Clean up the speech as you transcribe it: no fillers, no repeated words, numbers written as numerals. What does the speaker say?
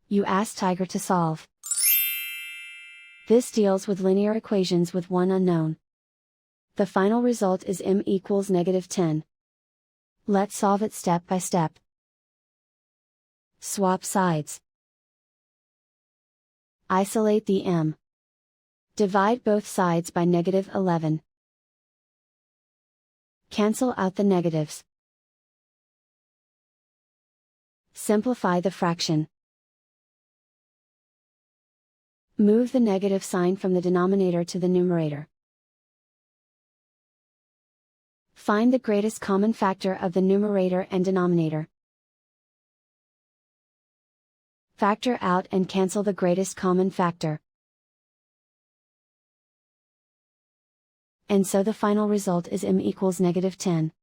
You ask Tiger to solve. This deals with linear equations with one unknown. The final result is m equals -10. Let's solve it step by step. Swap sides. Isolate the m. Divide both sides by -11. Cancel out the negatives. Simplify the fraction. Move the negative sign from the denominator to the numerator. Find the greatest common factor of the numerator and denominator. Factor out and cancel the greatest common factor. And so the final result is m equals -10.